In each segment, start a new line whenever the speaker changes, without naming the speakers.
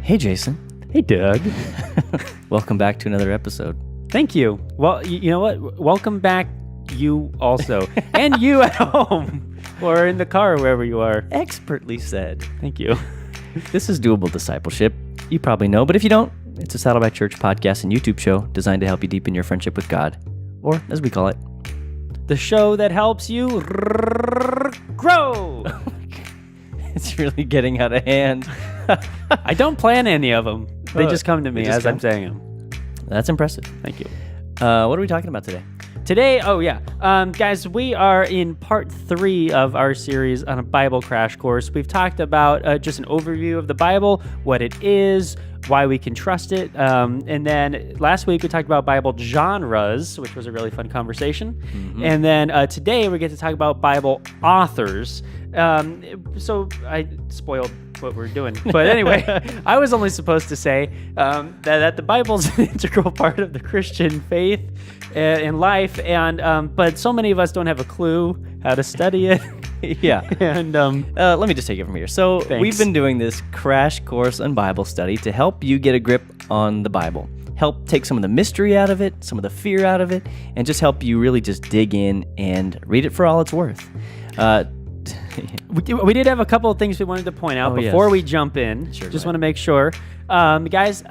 Hey, Jason.
Hey, Doug.
Welcome back to another episode.
Thank you. Well, you know what? Welcome back, you also. And you at home or in the car, wherever you are.
Expertly said.
Thank you.
This is Doable Discipleship. You probably know, but if you don't, it's a Saddleback Church podcast and YouTube show designed to help you deepen your friendship with God, or as we call it,
The show that helps you grow.
it's really getting out of hand.
I don't plan any of them. They just come to me as I'm saying them.
That's impressive.
Thank you.
What are we talking about today?
Today, guys, we are in part 3 of our series on a Bible crash course. We've talked about just an overview of the Bible, what it is, why we can trust it. And then last week we talked about Bible genres, which was a really fun conversation. Mm-hmm. And then today we get to talk about Bible authors. So I spoiled what we're doing. But anyway, I was only supposed to say that the Bible's an integral part of the Christian faith in life. And but so many of us don't have a clue how to study it.
Yeah.
And
let me just take it from here. So We've been doing this crash course on Bible study to help you get a grip on the Bible, help take some of the mystery out of it, some of the fear out of it, and just help you really just dig in and read it for all it's worth.
We did have a couple of things we wanted to point out before we jump in.
Sure,
just want to make sure. Guys,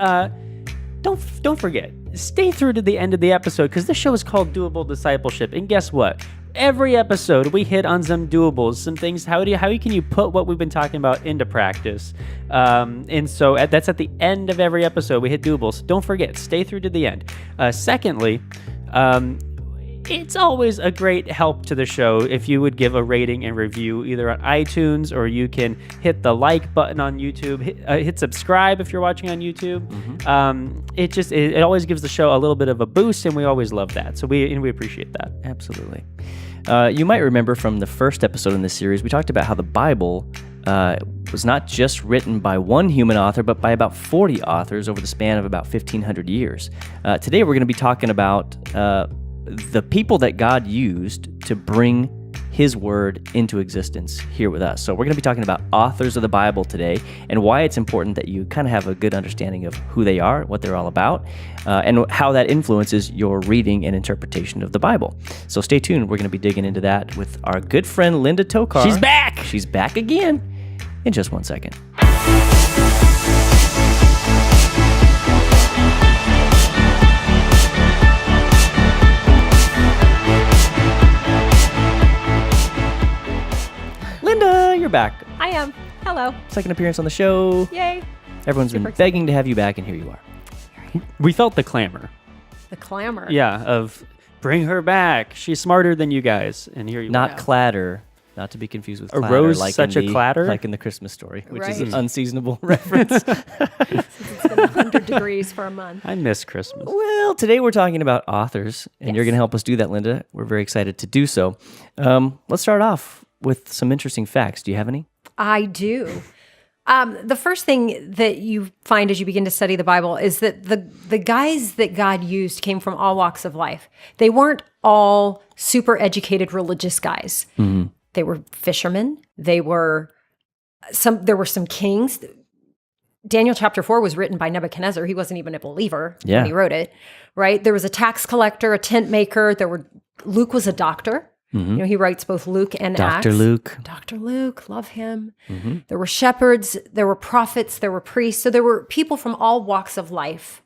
don't forget, stay through to the end of the episode because this show is called Doable Discipleship. And guess what? Every episode we hit on some doables, some things. How can you put what we've been talking about into practice? And so that's at the end of every episode. We hit doables. Don't forget, stay through to the end. Secondly, it's always a great help to the show if you would give a rating and review either on iTunes, or you can hit the like button on YouTube, hit subscribe if you're watching on YouTube. Mm-hmm. It always gives the show a little bit of a boost, and we always love that. So we appreciate that.
Absolutely. You might remember from the first episode in this series, we talked about how the Bible was not just written by one human author, but by about 40 authors over the span of about 1,500 years. Today we're going to be talking about the people that God used to bring His Word into existence here with us. So we're going to be talking about authors of the Bible today and why it's important that you kind of have a good understanding of who they are, what they're all about, and how that influences your reading and interpretation of the Bible. So stay tuned. We're going to be digging into that with our good friend Linda Tokar.
She's back!
She's back again in just 1 second. Linda, you're back.
I am. Hello.
Second appearance on the show.
Yay.
Everyone's been begging to have you back, and here you are.
We felt the clamor.
The clamor.
Yeah, of bring her back. She's smarter than you guys, and here you are.
Not clatter, not to be confused with
A
clatter.
rose
like
such a clatter?
Like in the Christmas Story, which is
Right.
an unseasonable reference.
Since it's been 100 degrees for a month.
I miss Christmas.
Well, today we're talking about authors, and you're going to help us do that, Linda. We're very excited to do so. Let's start off with some interesting facts. Do you have any?
I do. The first thing that you find as you begin to study the Bible is that the guys that God used came from all walks of life. They weren't all super educated religious guys. Mm-hmm. They were fishermen. There were some kings. Daniel chapter 4 was written by Nebuchadnezzar. He wasn't even a believer when he wrote it, right? There was a tax collector, a tent maker. Luke was a doctor. Mm-hmm. You know, he writes both Luke and Acts. Dr. Luke, love him. Mm-hmm. There were shepherds, there were prophets, there were priests. So there were people from all walks of life,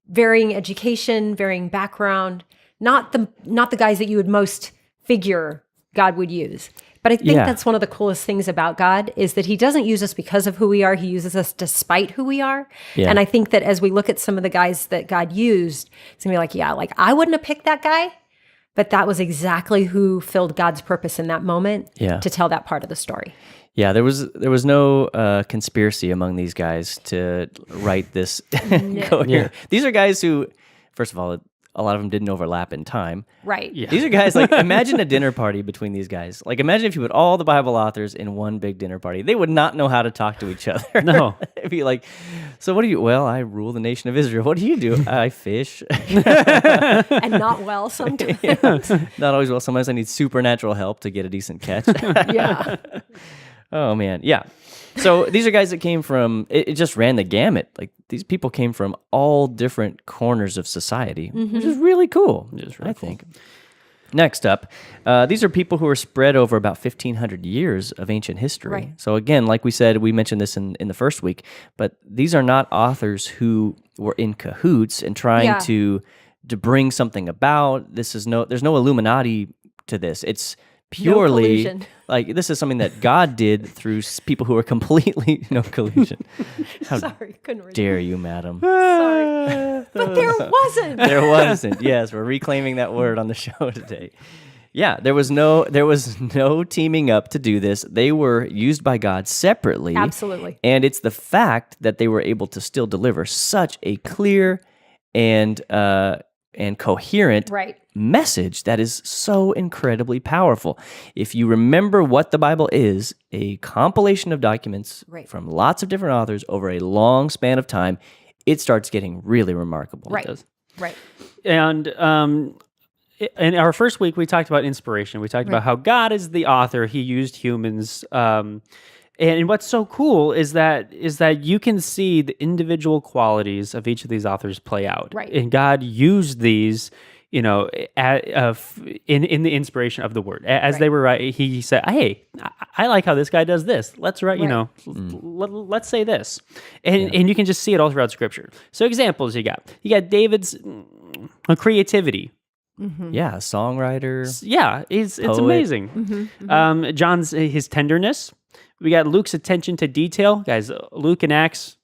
varying education, varying background. Not the guys that you would most figure God would use. But I think that's one of the coolest things about God is that He doesn't use us because of who we are. He uses us despite who we are. Yeah. And I think that as we look at some of the guys that God used, it's going to be like I wouldn't have picked that guy. But that was exactly who filled God's purpose in that moment to tell that part of the story.
Yeah, there was no conspiracy among these guys to write this.
No.
These are guys who, first of all, a lot of them didn't overlap in time.
Right.
Yeah. These are guys, like, imagine a dinner party between these guys. Like, imagine if you put all the Bible authors in one big dinner party. They would not know how to talk to each other.
No.
It'd be like, so what do you, well, I rule the nation of Israel. What do you do? I fish.
And not well sometimes.
Yeah. Not always well. Sometimes I need supernatural help to get a decent catch.
Yeah.
Oh man, yeah. So these are guys that came from. It just ran the gamut. Like these people came from all different corners of society, which is really cool. I think. Next up, these are people who are spread over about 1,500 years of ancient history.
Right.
So again, like we said, we mentioned this in the first week, but these are not authors who were in cahoots and trying to bring something about. There's no Illuminati to this. It's purely
collusion.
like this is something that God did through people who are completely no collusion. How
Sorry, couldn't read.
dare you, madam?
Sorry. But there wasn't.
There wasn't. Yes, we're reclaiming that word on the show today. Yeah, there was no teaming up to do this. They were used by God separately.
Absolutely.
And it's the fact that they were able to still deliver such a clear and coherent message that is so incredibly powerful. If you remember what the Bible is, a compilation of documents from lots of different authors over a long span of time, it starts getting really remarkable.
Right.
It does.
Right.
And in our first week, we talked about inspiration. We talked about how God is the author. He used humans. And what's so cool is that you can see the individual qualities of each of these authors play out.
Right.
And God used these, in the inspiration of the Word. As they were writing, He said, "Hey, I like how this guy does this. Let's write. Let's say this." And you can just see it all throughout Scripture. So examples you got David's creativity.
Mm-hmm.
Yeah, songwriter.
Yeah, it's amazing.
Mm-hmm.
John's his tenderness. We got Luke's attention to detail. Guys, Luke in Acts,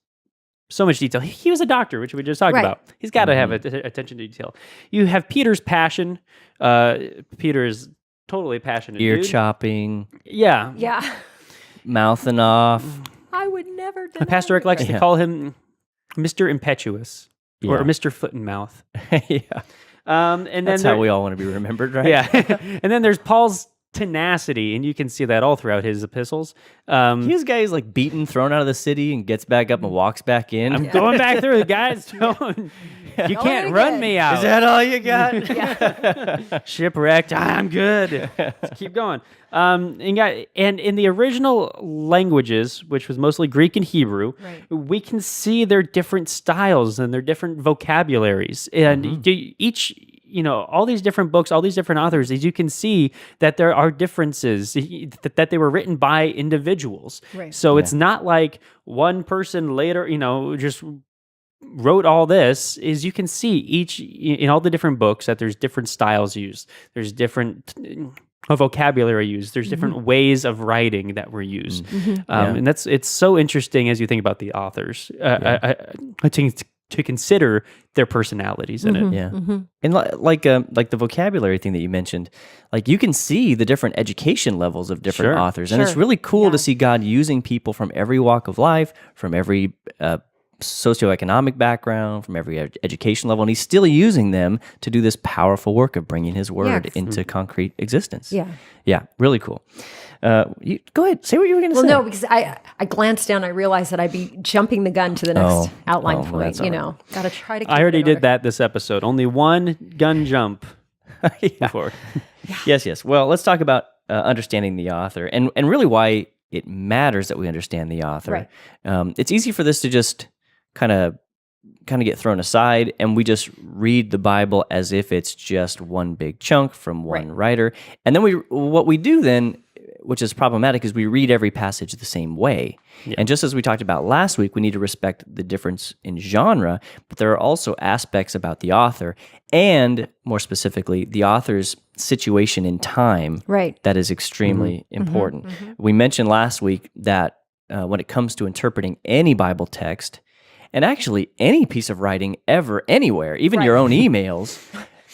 so much detail. He was a doctor, which we just talked about. He's got to have attention to detail. You have Peter's passion. Peter is totally passionate.
Ear
dude.
chopping.
Yeah.
Yeah.
Mouthing off.
I would never deny
Pastor Rick likes to call him Mr. Impetuous or Mr. Foot and Mouth.
Yeah.
And then
That's how we all want to be remembered, right?
Yeah. And then there's Paul's tenacity, and you can see that all throughout his epistles.
This guy is like beaten, thrown out of the city, and gets back up and walks back in.
I'm going back through, guys. You can't run me out.
Is that all you got?
Shipwrecked. I'm good. Let's keep going. And in the original languages, which was mostly Greek and Hebrew, we can see their different styles and their different vocabularies. And each, all these different books, all these different authors, as you can see that there are differences, that they were written by individuals.
Right.
So it's not like one person later, just wrote all this. Is you can see each in all the different books that there's different styles used. There's different vocabulary used. There's different ways of writing that were used. And it's so interesting as you think about the authors to consider their personalities in it.
Yeah. And like the vocabulary thing that you mentioned, like you can see the different education levels of different authors. And it's really cool to see God using people from every walk of life, from every socioeconomic background, from every education level, and he's still using them to do this powerful work of bringing his word into concrete existence. Yeah, really cool. Go ahead, say what you were going to say.
Well, no, because I glanced down, I realized that I'd be jumping the gun to the next outline point. Got to try to keep
I already
it in
did
order.
that this episode. Only one gun jump before.
Yes. Well, let's talk about understanding the author and really why it matters that we understand the author.
Right.
It's easy for this to just kind of get thrown aside, and we just read the Bible as if it's just one big chunk from one writer. And then what we do then, which is problematic, is we read every passage the same way. And just as we talked about last week, we need to respect the difference in genre, but there are also aspects about the author, and more specifically, the author's situation in time that is extremely important. We mentioned last week that when it comes to interpreting any Bible text, and actually any piece of writing ever, anywhere, even your own emails,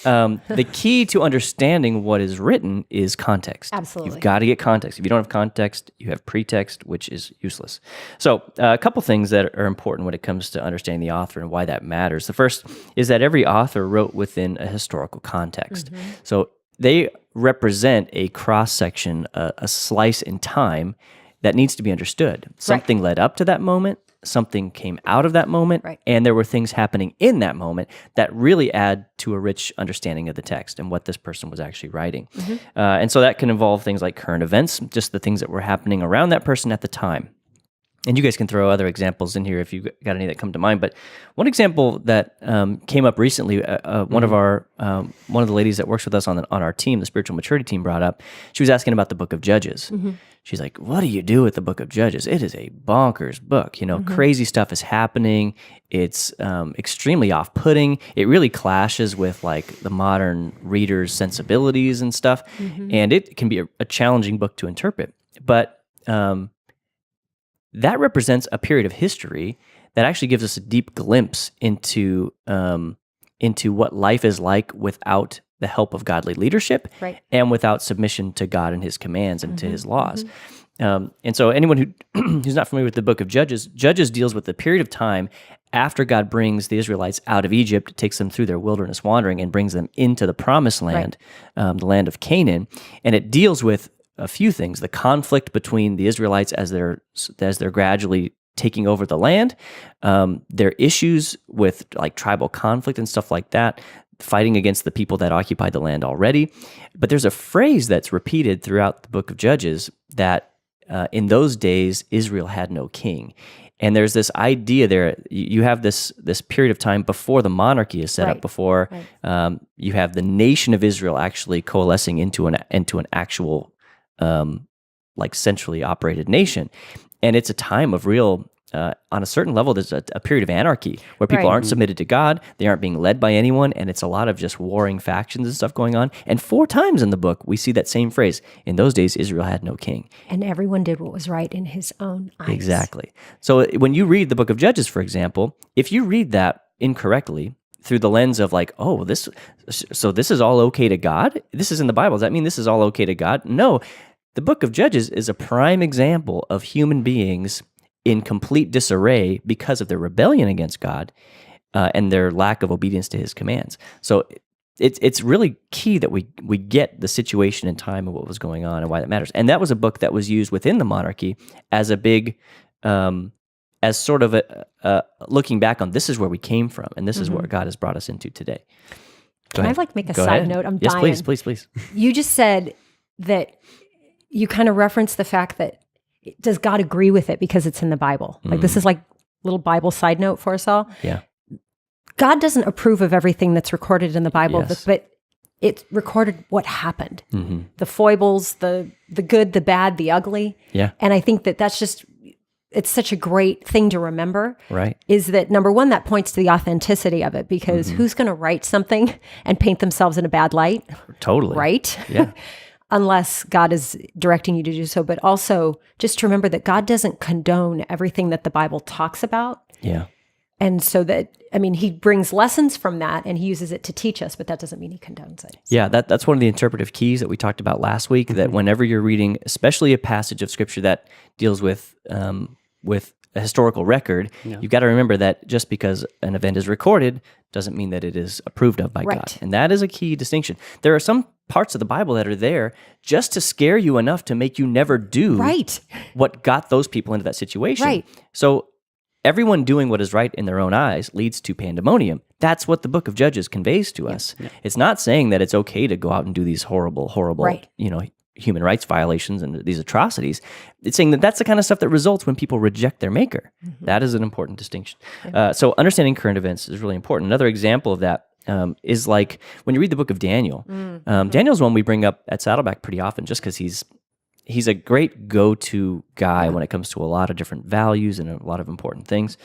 the key to understanding what is written is context.
Absolutely.
You've got to get context. If you don't have context, you have pretext, which is useless. So a couple things that are important when it comes to understanding the author and why that matters. The first is that every author wrote within a historical context. So they represent a cross-section, a slice in time that needs to be understood. Something led up to that moment. something came out of that moment,
Right.
and there were things happening in that moment that really add to a rich understanding of the text and what this person was actually writing. And so that can involve things like current events, just the things that were happening around that person at the time. And you guys can throw other examples in here if you've got any that come to mind. But one example that came up recently, one of the ladies that works with us on our team, the spiritual maturity team, brought up. She was asking about the book of Judges. She's like, "What do you do with the book of Judges? It is a bonkers book. Crazy stuff is happening. It's extremely off-putting. It really clashes with like the modern reader's sensibilities and stuff, and it can be a challenging book to interpret. But that represents a period of history that actually gives us a deep glimpse into what life is like without the help of godly leadership,
Right.
and without submission to God and His commands and to His laws. And so, anyone who's not familiar with the book of Judges deals with the period of time after God brings the Israelites out of Egypt, takes them through their wilderness wandering, and brings them into the Promised Land, the land of Canaan, and it deals with a few things: the conflict between the Israelites as they're gradually taking over the land, their issues with like tribal conflict and stuff like that, fighting against the people that occupied the land already. But there's a phrase that's repeated throughout the book of Judges that in those days Israel had no king. And there's this idea there. You have this period of time before the monarchy is set up, before you have the nation of Israel actually coalescing into an actual like centrally operated nation. And it's a time of real, on a certain level, there's a period of anarchy where people aren't submitted to God, they aren't being led by anyone, and it's a lot of just warring factions and stuff going on. And 4 times in the book, we see that same phrase: in those days, Israel had no king.
And everyone did what was right in his own eyes.
Exactly. So when you read the book of Judges, for example, if you read that incorrectly, through the lens of like, oh, this is all okay to God? This is in the Bible. Does that mean this is all okay to God? No. The book of Judges is a prime example of human beings in complete disarray because of their rebellion against God and their lack of obedience to His commands. So it's really key that we get the situation and time of what was going on and why that matters. And that was a book that was used within the monarchy as a big, as sort of a looking back on, this is where we came from, and this is where God has brought us into today.
Can I make a side note? I'm dying.
Yes, please.
You just said that you kind of referenced the fact that does God agree with it because it's in the Bible? Like this is like a little Bible side note for us all.
Yeah.
God doesn't approve of everything that's recorded in the Bible,
Yes.
but it recorded what happened. The foibles, the good, the bad, the ugly.
Yeah.
And I think that's just, it's such a great thing to remember.
Right.
Is that number one, that points to the authenticity of it, because who's going to write something and paint themselves in a bad light?
Totally.
Right?
Yeah.
Unless God is directing you to do so. But also just to remember that God doesn't condone everything that the Bible talks about.
Yeah.
And so that, I mean, He brings lessons from that and He uses it to teach us, but that doesn't mean He condones it.
Yeah, that's one of the interpretive keys that we talked about last week, that whenever you're reading, especially a passage of Scripture that deals with a historical record, you've got to remember that just because an event is recorded doesn't mean that it is approved of by God. And that is a key distinction. There are some parts of the Bible that are there just to scare you enough to make you never do what got those people into that situation.
Right.
So everyone doing what is right in their own eyes leads to pandemonium. That's what the book of Judges conveys to us. Yeah. It's not saying that it's okay to go out and do these horrible, human rights violations and these atrocities. It's saying that that's the kind of stuff that results when people reject their maker. That is an important distinction. So understanding current events is really important. Another example of that is like when you read the book of Daniel. Daniel's one we bring up at Saddleback pretty often just because he's a great go-to guy when it comes to a lot of different values and a lot of important things.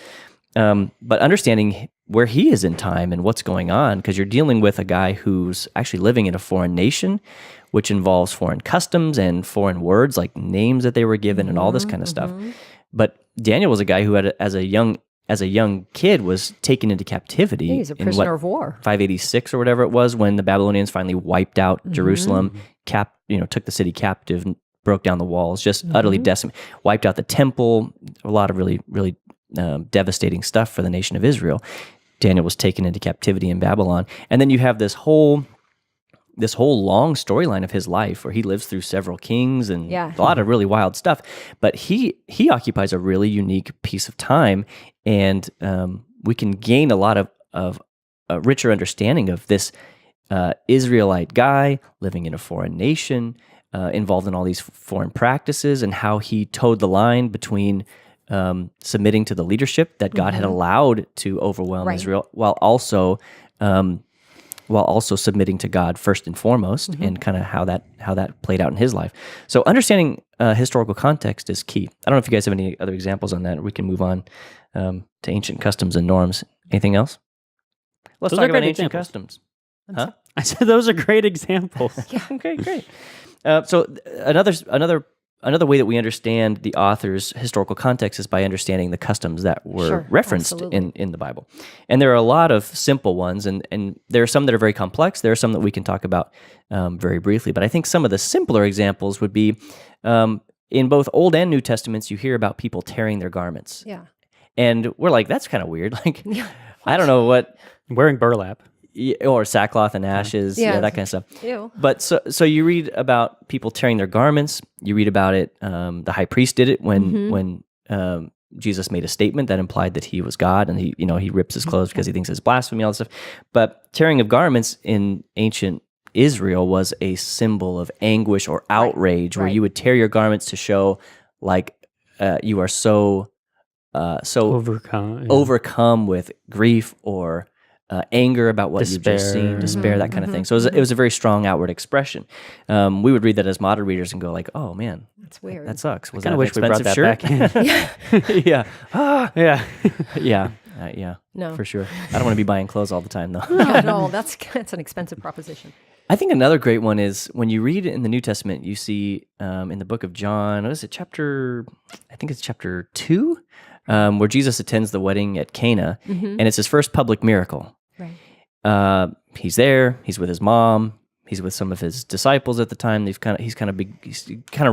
But understanding where he is in time and what's going on, because you're dealing with a guy who's actually living in a foreign nation, which involves foreign customs and foreign words like names that they were given and all this kind of stuff. But Daniel was a guy who had, as a young kid, was taken into captivity.
Yeah, he's a prisoner of war.
586 or whatever it was, when the Babylonians finally wiped out Jerusalem, took the city captive, and broke down the walls, just utterly decimated, wiped out the temple, a lot of really, really devastating stuff for the nation of Israel. Daniel was taken into captivity in Babylon. And then you have this whole this whole long storyline of his life where he lives through several kings and
Yeah.
a lot of really wild stuff. But he occupies a really unique piece of time, and we can gain a lot of a richer understanding of this Israelite guy living in a foreign nation, involved in all these foreign practices, and how he towed the line between submitting to the leadership that God had allowed to overwhelm
Right.
Israel, while also submitting to God first and foremost, and kind of how that played out in his life. So understanding historical context is key. I don't know if you guys have any other examples on that, or we can move on to ancient customs and norms. Anything else? Let's
Those
talk
are
about
great
ancient
examples.
customs. Huh?
I said those are great examples.
Okay, great. So another way that we understand the author's historical context is by understanding the customs that were
Sure,
referenced
absolutely.
in the Bible. And there are a lot of simple ones, and there are some that are very complex. There are some that we can talk about very briefly. But I think some of the simpler examples would be in both Old and New Testaments, you hear about people tearing their garments.
Yeah.
And we're like, that's kind of weird. Like, I don't know what...
Wearing burlap.
Or sackcloth and ashes,
Yeah.
that kind of stuff.
Ew.
But so you read about people tearing their garments. You read about it. The high priest did it when Jesus made a statement that implied that he was God, and he rips his clothes because he thinks it's blasphemy, all this stuff. But tearing of garments in ancient Israel was a symbol of anguish or outrage, where
Right.
you would tear your garments to show like you are so overcome with grief or anger about what you've just seen, despair, that kind of thing. So it was a very strong outward expression. We would read that as modern readers and go like, "Oh man,
That's weird.
that sucks." Was
I kind
that
of
an
wish we brought
expensive
that
shirt?
back in.
Yeah,
Yeah.
yeah, yeah.
No.
For sure. I don't want to be buying clothes all the time though.
Not at all. That's an expensive proposition.
I think another great one is when you read in the New Testament, you see in the book of John, what is it, I think it's chapter 2, where Jesus attends the wedding at Cana, and it's his first public miracle.
Right.
He's there. He's with his mom. He's with some of his disciples at the time. He's kind of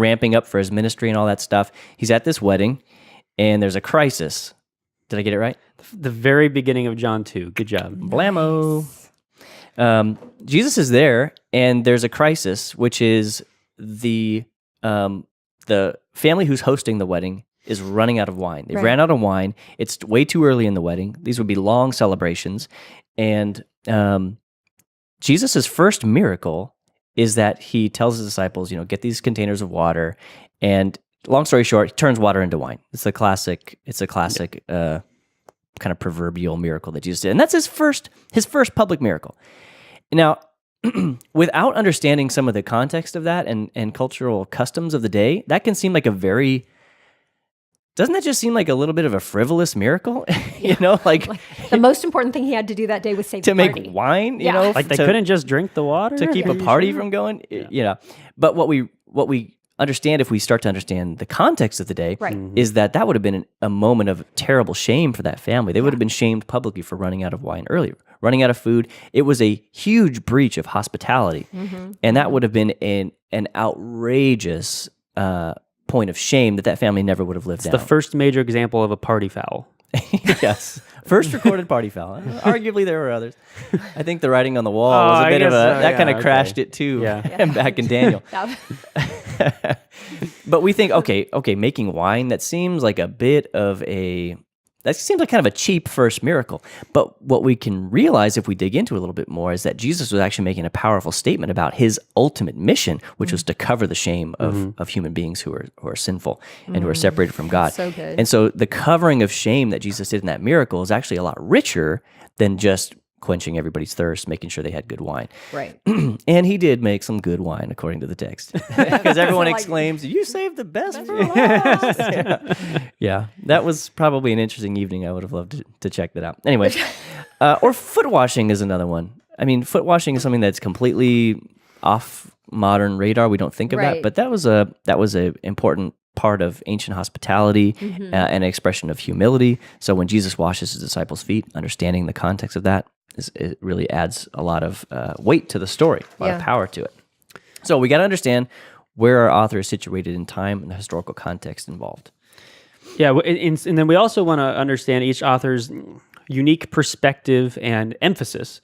ramping up for his ministry and all that stuff. He's at this wedding, and there's a crisis. Did I get it right?
The very beginning of John 2. Good job.
Blammo. Jesus is there, and there's a crisis, which is the family who's hosting the wedding is running out of wine. They
Right.
ran out of wine. It's way too early in the wedding. These would be long celebrations, and Jesus' first miracle is that he tells his disciples, get these containers of water, and long story short, he turns water into wine. It's a classic kind of proverbial miracle that Jesus did. And that's his first public miracle. Now, without understanding some of the context of that and cultural customs of the day, that can seem like doesn't that just seem like a little bit of a frivolous miracle? Like
The most important thing he had to do that day was save
to
the
make
party.
wine,
Yeah.
Like they
to-
couldn't just drink the water?
to keep
Are
a
you
party
sure?
from going, But what we understand, if we start to understand the context of the day,
Right.
is that would have been a moment of terrible shame for that family. They would have been shamed publicly for running out of wine earlier, running out of food. It was a huge breach of hospitality, and that would have been an outrageous point of shame that family never would have lived down.
The first major example of a party foul.
Yes. First recorded party foul. Arguably there were others. I think the writing on the wall
Oh,
was a
I
bit of
guess so,
that
yeah,
kind of
okay.
crashed it too.
Yeah.
Back in Daniel.
That-
But we think, okay, making wine, that seems like kind of a cheap first miracle. But what we can realize if we dig into it a little bit more is that Jesus was actually making a powerful statement about his ultimate mission, which was to cover the shame of human beings who are sinful and who are separated from God.
so good.
And so the covering of shame that Jesus did in that miracle is actually a lot richer than just quenching everybody's thirst, making sure they had good wine.
right.
And he did make some good wine, according to the text. Because everyone
like-
exclaims, "You saved the best for last." Yeah, that was probably an interesting evening. I would have loved to check that out. Anyway, or foot washing is another one. I mean, foot washing is something that's completely off modern radar. We don't think of that,
Right.
but that was a important part of ancient hospitality and an expression of humility. So when Jesus washes his disciples' feet, understanding the context of that, it really adds a lot of weight to the story, a lot of
Yeah.
power to it. So we got to understand where our author is situated in time and the historical context involved.
Yeah, and then we also want to understand each author's unique perspective and emphasis.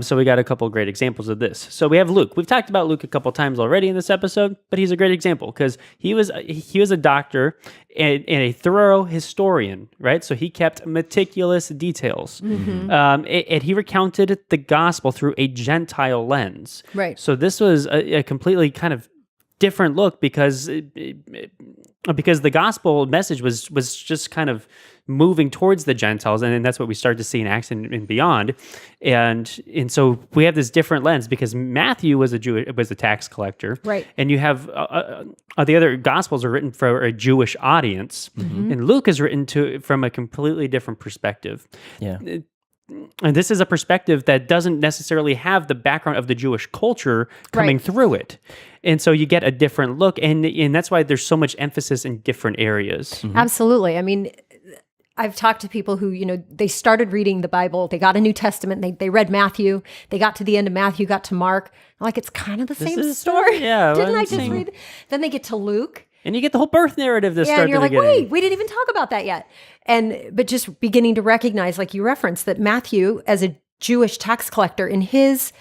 So we got a couple great examples of this. So we have Luke. We've talked about Luke a couple times already in this episode, but he's a great example because he was a doctor and a thorough historian, right? So he kept meticulous details, and he recounted the gospel through a Gentile lens.
Right.
So this was a completely kind of different look because the gospel message was just kind of moving towards the Gentiles, and that's what we start to see in Acts and beyond, and so we have this different lens because Matthew was a tax collector,
right?
And you have the other gospels are written for a Jewish audience, and Luke is written from a completely different perspective.
Yeah.
And this is a perspective that doesn't necessarily have the background of the Jewish culture coming through it. And so you get a different look, and that's why there's so much emphasis in different areas.
Absolutely. I mean, I've talked to people who, they started reading the Bible, they got a New Testament, they read Matthew, they got to the end of Matthew, got to Mark. I'm like, it's kind of the same story.
Yeah.
Didn't I just read? Then they get to Luke.
And you get the whole birth narrative that starts
and you're like, wait, we didn't even talk about that yet. But just beginning to recognize, like you referenced, that Matthew, as a Jewish tax collector, in his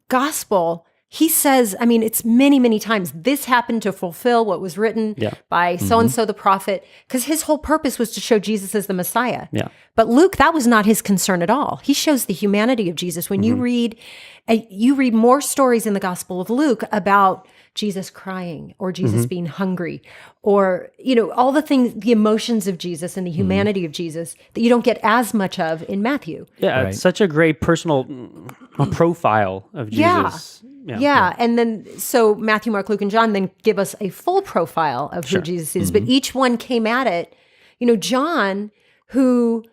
gospel, he says, I mean, it's many, many times, this happened to fulfill what was written by so-and-so the prophet, because his whole purpose was to show Jesus as the Messiah.
Yeah.
But Luke, that was not his concern at all. He shows the humanity of Jesus. When you read more stories in the Gospel of Luke about Jesus crying or Jesus being hungry or, all the things, the emotions of Jesus and the humanity of Jesus that you don't get as much of in Matthew.
Yeah, it's such a great personal profile of Jesus.
Yeah. And then, so Matthew, Mark, Luke, and John then give us a full profile of who Jesus is, but each one came at it, John, who,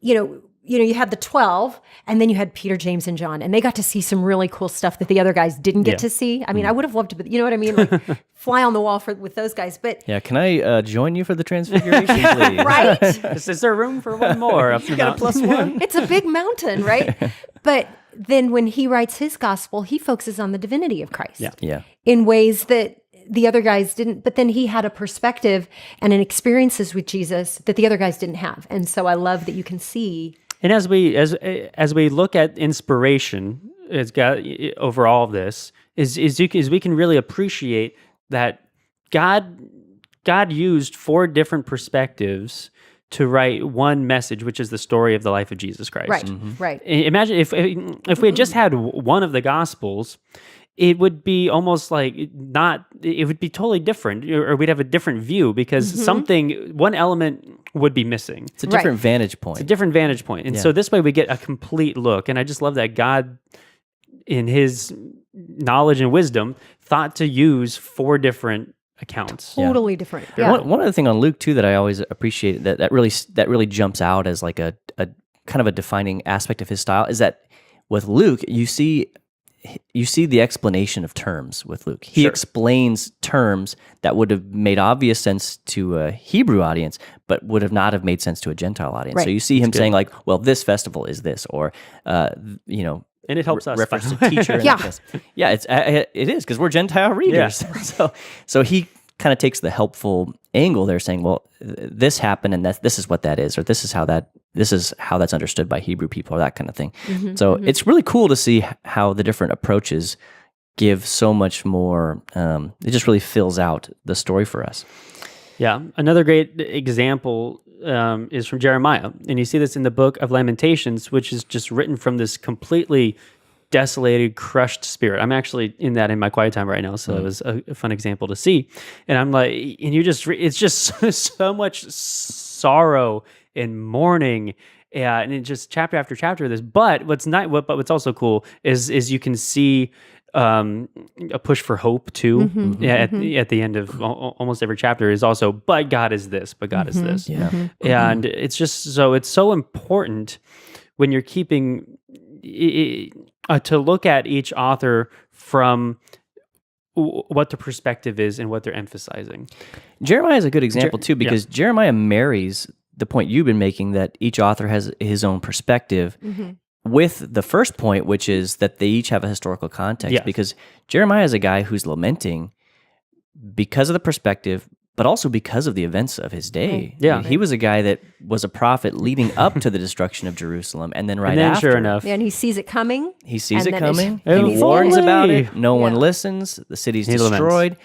you had the 12, and then you had Peter, James, and John, and they got to see some really cool stuff that the other guys didn't get to see. I mean, I would have loved to, you know what I mean? Like fly on the wall with those guys. But
yeah, can I join you for the transfiguration, please?
Right?
Is there room for one more?
You got a +1?
It's a big mountain, right? But then when he writes his gospel, he focuses on the divinity of Christ in ways that the other guys didn't, but then he had a perspective and an experiences with Jesus that the other guys didn't have. And so I love that you can see.
And as we look at inspiration, over all of this, is we can really appreciate that God used 4 different perspectives to write one message, which is the story of the life of Jesus Christ.
Right, right.
Imagine if we had just had one of the Gospels, it would be almost like it would be totally different, or we'd have a different view because one element would be missing.
It's a different vantage point.
It's a different vantage point. And so this way we get a complete look. And I just love that God, in his knowledge and wisdom, thought to use 4 different accounts.
Totally different.
Yeah. One other thing on Luke too that I always appreciate that really jumps out as like a kind of a defining aspect of his style is that with Luke you see the explanation of terms with Luke. He explains terms that would have made obvious sense to a Hebrew audience, but would have not have made sense to a Gentile audience.
Right.
So you see him saying like, well, this festival is this, or
and it helps us
reference to teacher. Yeah, it is because we're Gentile readers.
Yeah.
So he kind of takes the helpful angle there, saying, well, this happened, and this is what that is, or this is how that's understood by Hebrew people, or that kind of thing. So it's really cool to see how the different approaches give so much more. It just really fills out the story for us.
Yeah, another great example is from Jeremiah, and you see this in the book of Lamentations, which is just written from this completely desolated, crushed spirit. I'm actually in that in my quiet time right now, so it was a fun example to see. And I'm like, and it's just so much sorrow and mourning, and it just chapter after chapter of this. But what's also cool is you can see a push for hope too. At the end of almost every chapter is also, but God is this, but God is this. And it's just it's so important when you're keeping to look at each author from what the perspective is and what they're emphasizing.
Jeremiah is a good example too, because Jeremiah marries the point you've been making that each author has his own perspective with the first point, which is that they each have a historical context. Because Jeremiah is a guy who's lamenting because of the perspective, but also because of the events of his day.
Yeah.
I mean, he was a guy that was a prophet leading up to the destruction of Jerusalem, and then right
And then,
after,
sure enough,
And he sees it coming.
he sees
and
it
then
coming.
If
He warns
only.
about it. No one
Yeah.
listens. The city's
He laments.
destroyed,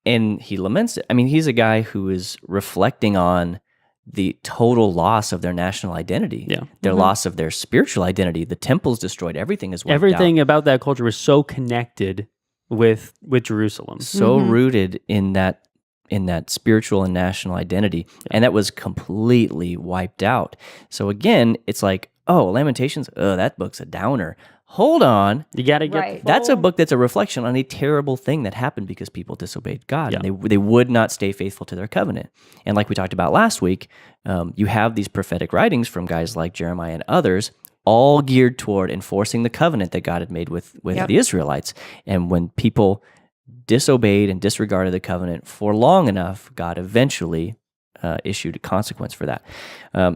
and he laments it. I mean, he's a guy who is reflecting on the total loss of their national identity,
Yeah.
their loss of their spiritual identity. The temple's destroyed. Everything is wiped
everything
out.
about that culture was so connected with Jerusalem.
So rooted in that spiritual and national identity, and that was completely wiped out. So again, it's like, oh, Lamentations, that book's a downer. Hold on.
You got to get
Right.
That's a book that's a reflection on a terrible thing that happened because people disobeyed God.
Yeah.
And they would not stay faithful to their covenant. And like we talked about last week, you have these prophetic writings from guys like Jeremiah and others, all geared toward enforcing the covenant that God had made with
Yep.
the Israelites. And when people disobeyed and disregarded the covenant for long enough, God eventually issued a consequence for that.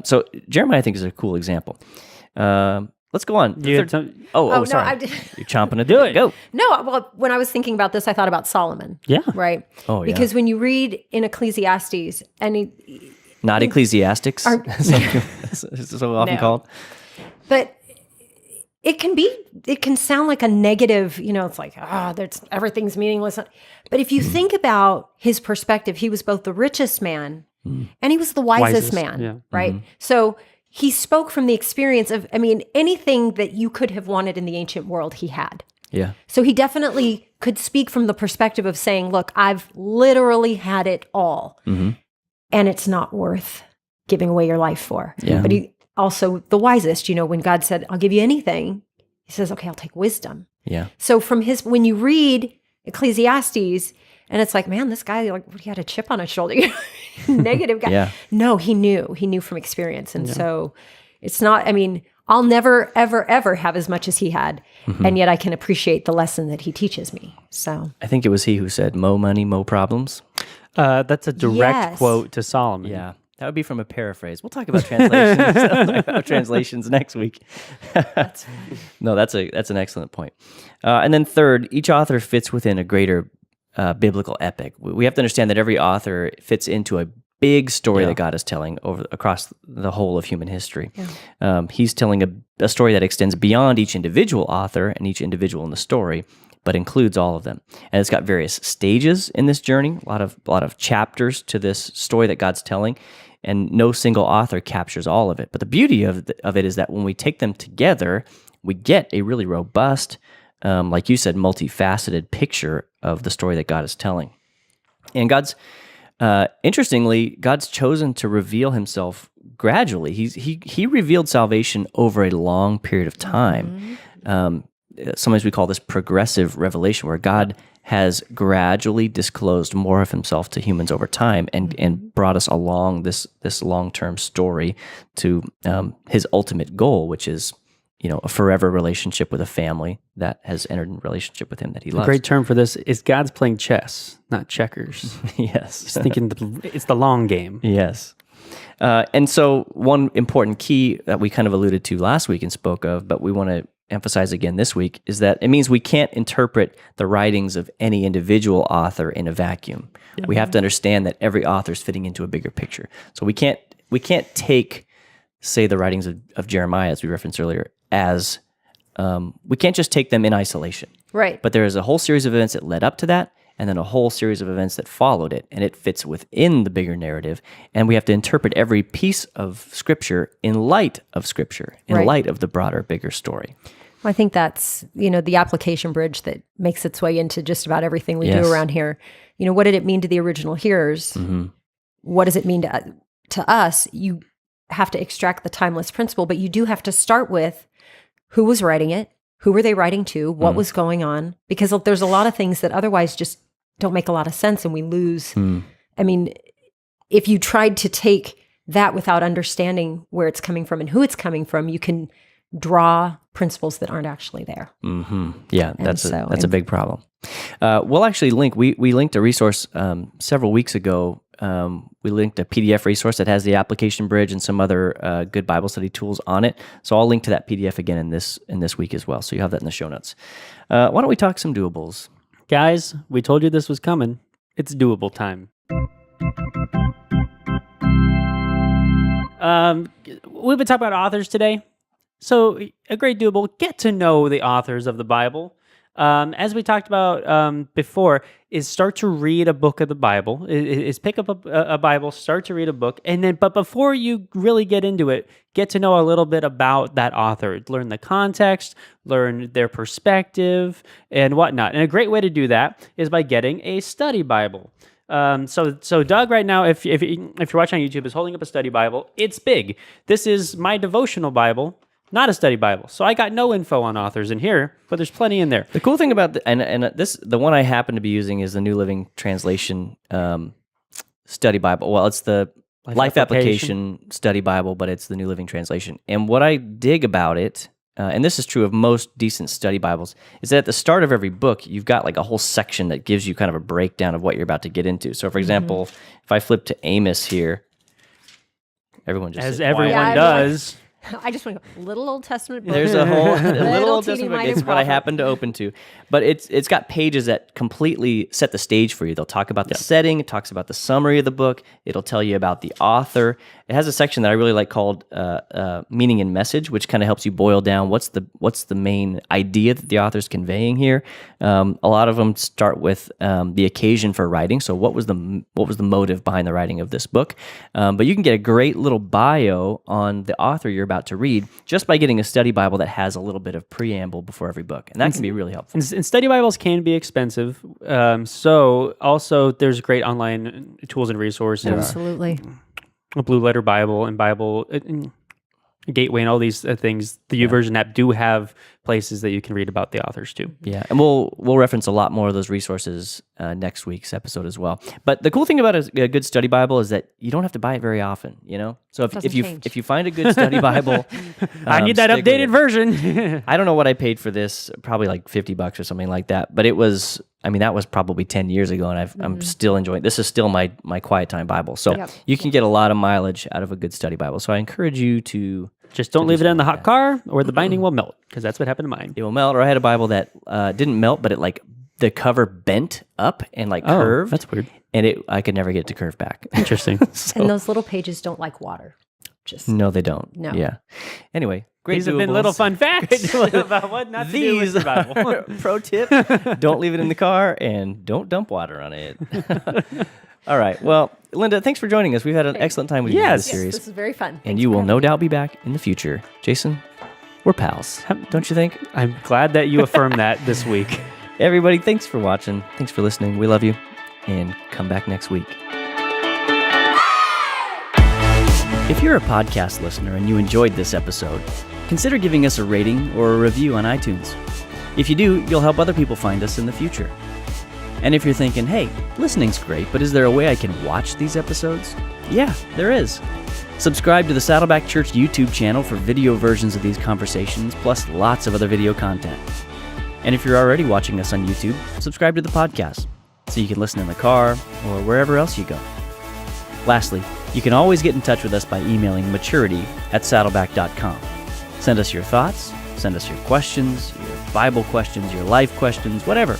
So Jeremiah, I think, is a cool example. Let's go on.
You had some-
no,
Sorry.
I did-
You're chomping at the bit. Go.
No, well, when I was thinking about this, I thought about Solomon.
Yeah.
Right.
Oh, yeah.
Because when you read in Ecclesiastes, and
Not ecclesiastics, it's so often
No.
called.
but it can sound like a negative, it's like, there's everything's meaningless. But if you think about his perspective, he was both the richest man and he was the wisest man,
yeah.
right? So he spoke from the experience of, anything that you could have wanted in the ancient world, he had.
Yeah.
So he definitely could speak from the perspective of saying, look, I've literally had it all.
Mm-hmm.
And it's not worth giving away your life for.
Yeah.
But he also the wisest, when God said, I'll give you anything, he says, okay, I'll take wisdom.
Yeah.
So when you read Ecclesiastes, and it's like, man, this guy, he had a chip on his shoulder, negative guy.
Yeah.
No, he knew from experience. And so it's not, I'll never, ever, ever have as much as he had. And yet I can appreciate the lesson that he teaches me. So
I think it was he who said, "Mo money, mo problems."
That's a direct
Yes.
quote to Solomon.
Yeah. That would be from a paraphrase. We'll talk about translations next week. No, that's an excellent point. And then third, each author fits within a greater biblical epic. We have to understand that every author fits into a big story that God is telling across the whole of human history. He's telling a story that extends beyond each individual author and each individual in the story, but includes all of them. And it's got various stages in this journey, a lot of chapters to this story that God's telling, and no single author captures all of it. But the beauty of it is that when we take them together, we get a really robust, like you said, multifaceted picture of the story that God is telling. And interestingly, God's chosen to reveal himself gradually. He revealed salvation over a long period of time. Sometimes we call this progressive revelation, where God has gradually disclosed more of himself to humans over time and brought us along this long-term story to his ultimate goal, which is a forever relationship with a family that has entered in relationship with him that he loves.
A great term for this is God's playing chess, not checkers.
Yes.
He's thinking it's the long game.
Yes. And so one important key that we kind of alluded to last week and spoke of, but we want to emphasize again this week, is that it means we can't interpret the writings of any individual author in a vacuum. Yeah. We have to understand that every author is fitting into a bigger picture. So we can't take, say, the writings of Jeremiah, as we referenced earlier, as we can't just take them in isolation.
right.
But there is a whole series of events that led up to that, and then a whole series of events that followed it, and it fits within the bigger narrative. And we have to interpret every piece of Scripture in light of Scripture, in
Right.
light of the broader, bigger story.
I think that's, the application bridge that makes its way into just about everything we
Yes.
do around here. What did it mean to the original hearers? What does it mean to us? You have to extract the timeless principle, but you do have to start with who was writing it, who were they writing to, what was going on, because there's a lot of things that otherwise just don't make a lot of sense and we lose. If you tried to take that without understanding where it's coming from and who it's coming from, you can draw principles that aren't actually there.
Yeah, that's a big problem. We'll actually link. We linked a resource several weeks ago. We linked a PDF resource that has the application bridge and some other good Bible study tools on it. So I'll link to that PDF again in this week as well. So you have that in the show notes. Why don't we talk some doables?
Guys, we told you this was coming. It's doable time. We've been talking about authors today. So a great doable, get to know the authors of the Bible. As we talked about before, is start to read a book of the Bible. Is pick up a Bible, start to read a book, and then, but before you really get into it, get to know a little bit about that author. Learn the context, learn their perspective, and whatnot. And a great way to do that is by getting a study Bible. So Doug right now, if you're watching on YouTube, is holding up a study Bible. It's big. This is my devotional Bible. Not a study Bible. So I got no info on authors in here, but there's plenty in there.
The cool thing about the one I happen to be using is the New Living Translation study Bible. Well, it's the Life Application Study Bible, but it's the New Living Translation. And what I dig about it, and this is true of most decent study Bibles, is that at the start of every book, you've got like a whole section that gives you kind of a breakdown of what you're about to get into. So, for example, if I flip to Amos here, everyone just
as everyone does.
I just want to go, little Old Testament book.
There's a whole little Old Testament book. It's what I
prophet.
happen to open to. But it's got pages that completely set the stage for you. They'll talk about the setting. It talks about the summary of the book. It'll tell you about the author. It has a section that I really like called Meaning and Message, which kind of helps you boil down what's the main idea that the author's conveying here. A lot of them start with the occasion for writing. So what was the motive behind the writing of this book? But you can get a great little bio on the author you're about to read just by getting a study Bible that has a little bit of preamble before every book, and that can be really helpful.
And study Bibles can be expensive, so also there's great online tools and resources.
Absolutely.
A Blue Letter Bible and Bible Gateway and all these things. The YouVersion app do have places that you can read about the authors too.
Yeah, and we'll reference a lot more of those resources next week's episode as well. But the cool thing about a good study Bible is that you don't have to buy it very often. You know, so if you find a good study Bible,
I need that updated version.
I don't know what I paid for this, probably like $50 or something like that. But it was, that was probably 10 years ago, and I'm still enjoying. This is still my quiet time Bible, so you can get a lot of mileage out of a good study Bible. So I encourage you to.
Just don't leave it in the hot car, or the binding will melt, because that's what happened to mine.
It will melt. Or I had a Bible that didn't melt, but it the cover bent up and curved.
That's weird.
And I could never get it to curve back.
Interesting.
And those little pages don't like water.
No, they don't.
No.
Yeah. Anyway, great.
These have been little fun facts about what not to do with the Bible.
Pro tip: don't leave it in the car and don't dump water on it. All right. Well, Linda, thanks for joining us. We've had an excellent time with you in this series.
This is very fun.
And
Thanks
you
for
will
having
no
me.
doubt be back in the future. Jason, we're pals. Don't you think?
I'm glad that you affirmed that this week.
Everybody, thanks for watching. Thanks for listening. We love you. And come back next week. If you're a podcast listener and you enjoyed this episode, consider giving us a rating or a review on iTunes. If you do, you'll help other people find us in the future. And if you're thinking, hey, listening's great, but is there a way I can watch these episodes? Yeah, there is. Subscribe to the Saddleback Church YouTube channel for video versions of these conversations, plus lots of other video content. And if you're already watching us on YouTube, subscribe to the podcast so you can listen in the car or wherever else you go. Lastly, you can always get in touch with us by emailing maturity@saddleback.com. Send us your thoughts, send us your questions, your Bible questions, your life questions, whatever.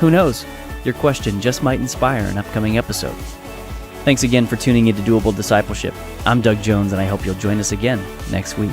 Who knows? Your question just might inspire an upcoming episode. Thanks again for tuning into Doable Discipleship. I'm Doug Jones, and I hope you'll join us again next week.